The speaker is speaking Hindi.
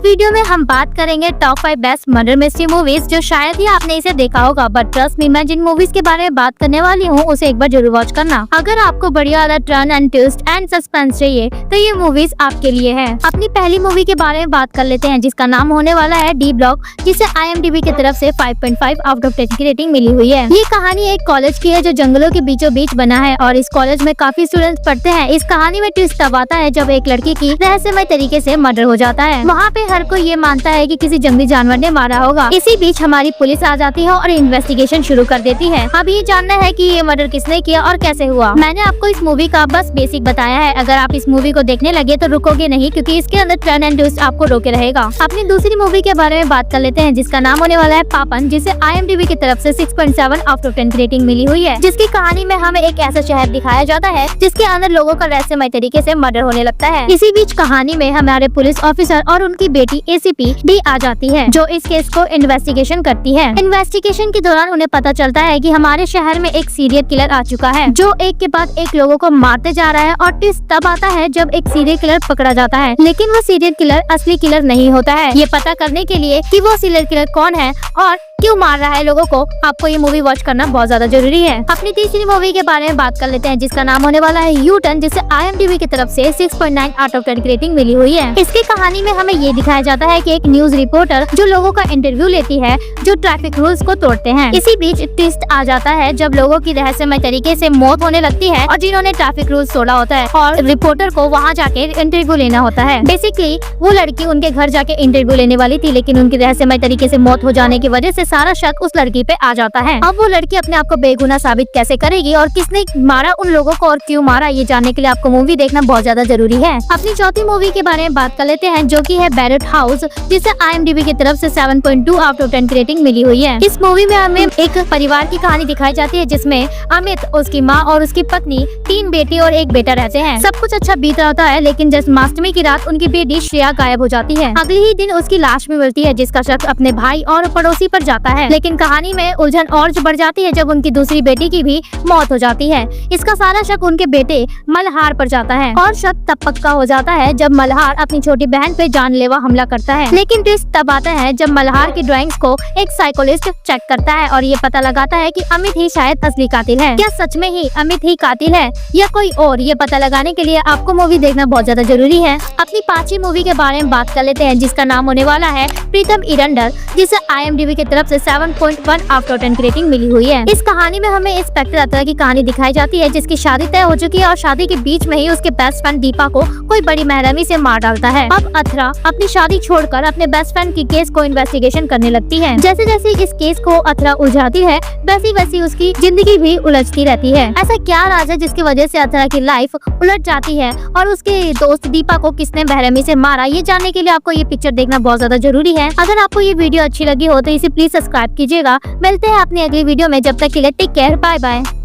इस वीडियो में हम बात करेंगे top 5 best murder mystery movies, जो शायद ही आपने इसे देखा होगा, बट ट्रस्ट मी, मैं जिन मूवीज के बारे में बात करने वाली हूँ उसे एक बार जरूर वॉच करना। अगर आपको बढ़िया वाला turn and twist and suspense चाहिए तो ये मूवीज आपके लिए है। अपनी पहली मूवी के बारे में बात कर लेते हैं, जिसका नाम होने वाला है डी ब्लॉक, जिसे IMDb की तरफ से 5.5 आउट ऑफ 10 की रेटिंग मिली हुई है। ये कहानी एक कॉलेज की है जो जंगलों के बीचों बीच बना है और इस कॉलेज में काफी स्टूडेंट्स पढ़ते हैं। इस कहानी में ट्विस्ट तब आता है जब एक लड़की की रहस्यमय तरीके से मर्डर हो जाता है। वहाँ पे हर कोई ये मानता है कि किसी जंगली जानवर ने मारा होगा। इसी बीच हमारी पुलिस आ जाती है और इन्वेस्टिगेशन शुरू कर देती है। अब ये जानना है कि ये मर्डर किसने किया और कैसे हुआ। मैंने आपको इस मूवी का बस बेसिक बताया है। अगर आप इस मूवी को देखने लगे तो रुकोगे नहीं, क्योंकि इसके अंदर टर्न एंड ट्विस्ट आपको रोके रहेगा। अपनी दूसरी मूवी के बारे में बात कर लेते हैं, जिसका नाम होने वाला है पापन, जिसे IMDb की तरफ से 6.7 आउट ऑफ 10 की रेटिंग मिली हुई है। जिसकी कहानी में हमें एक ऐसा शहर दिखाया जाता है जिसके अंदर लोगों का रहस्यमय तरीके से मर्डर होने लगता है। इसी बीच कहानी में हमारे पुलिस ऑफिसर और उनकी बेटी ACP डी आ जाती है, जो इस केस को इन्वेस्टिगेशन करती है। इन्वेस्टिगेशन के दौरान उन्हें पता चलता है कि हमारे शहर में एक सीरियल किलर आ चुका है, जो एक के बाद एक लोगों को मारते जा रहा है। और ट्विस्ट तब आता है जब एक सीरियल किलर पकड़ा जाता है, लेकिन वो सीरियल किलर असली किलर नहीं होता है। ये पता करने के लिए कि वो सीरियल किलर कौन है और क्यों मार रहा है लोगों को, आपको ये मूवी वॉच करना बहुत ज्यादा जरूरी है। अपनी तीसरी मूवी के बारे में बात कर लेते हैं, जिसका नाम होने वाला है यू टर्न, जिसे IMDb की तरफ से 6.9 आउट ऑफ 10 की रेटिंग मिली हुई है। इसकी कहानी में हमें ये दिखाया जाता है कि एक न्यूज रिपोर्टर जो लोगों का इंटरव्यू लेती है, जो ट्रैफिक रूल्स को तोड़ते हैं। इसी बीच ट्विस्ट आ जाता है जब लोगों की रहस्यमय तरीके से मौत होने लगती है और जिन्होंने ट्रैफिक रूल्स तोड़ा होता है, और रिपोर्टर को वहाँ जाके इंटरव्यू लेना होता है। बेसिकली वो लड़की उनके घर जाके इंटरव्यू लेने वाली थी, लेकिन उनकी रहस्यमय तरीके से मौत हो जाने की वजह से सारा शक उस लड़की पे आ जाता है। अब वो लड़की अपने आप को बेगुनाह साबित कैसे करेगी और किसने मारा उन लोगों को और क्यों मारा, ये जानने के लिए आपको मूवी देखना बहुत ज्यादा जरूरी है। अपनी चौथी मूवी के बारे में बात कर लेते हैं, जो कि है बैरेट हाउस, जिसे IMDb की तरफ से 7.2 आउट ऑफ 10 की रेटिंग मिली हुई है। इस मूवी में हमें एक परिवार की कहानी दिखाई जाती है, जिसमें अमित, उसकी माँ और उसकी पत्नी, 3 बेटी और 1 बेटा रहते हैं। सब कुछ अच्छा बीत रहा होता है, लेकिन जन्माष्टमी की रात उनकी बेटी श्रेया गायब हो जाती है। अगले ही दिन उसकी लाश में मिलती है, जिसका शक अपने भाई और पड़ोसी पर जाता है। लेकिन कहानी में उलझन और बढ़ जाती है जब उनकी दूसरी बेटी की भी मौत हो जाती है। इसका सारा शक उनके बेटे मल्हार पर जाता है, और शक तब पक्का हो जाता है जब मल्हार अपनी छोटी बहन पे जानलेवा हमला करता है। लेकिन ट्विस्ट तब आता है जब मल्हार की ड्राइंग्स को एक साइकोलिस्ट चेक करता है और ये पता लगाता है कि अमित ही शायद असली कातिल है। क्या सच में ही अमित ही कातिल है या कोई और, ये पता लगाने के लिए आपको मूवी देखना बहुत ज्यादा जरूरी है। अपनी 5वीं मूवी के बारे में बात कर लेते हैं, जिसका नाम होने वाला है प्रीतम इरंडर, जिसे IMDb की तरफ से 7.1 आउट ऑफ 10 की रेटिंग मिली हुई है। इस कहानी में हमें इंस्पेक्टर अथरा की कहानी दिखाई जाती है, जिसकी शादी तय हो चुकी है और शादी के बीच में ही उसके बेस्ट फ्रेंड दीपा को कोई बड़ी मेहरमी से मार डालता है। अब अथरा अपनी शादी छोड़कर अपने बेस्ट फ्रेंड की केस को इन्वेस्टिगेशन करने लगती है। जैसे जैसे इस केस को अथरा उलझाती है, वैसी वैसी उसकी जिंदगी भी उलझती रहती है। ऐसा क्या राज है जिसकी वजह से अथरा की लाइफ उलट जाती है और उसके दोस्त दीपा को किसने बेरहमी से मारा, ये जानने के लिए आपको ये पिक्चर देखना बहुत ज्यादा जरूरी है। अगर आपको ये वीडियो अच्छी लगी हो तो इसे प्लीज सब्सक्राइब कीजिएगा। मिलते हैं अपनी अगली वीडियो में, जब तक के लिए टेक केयर, बाय बाय।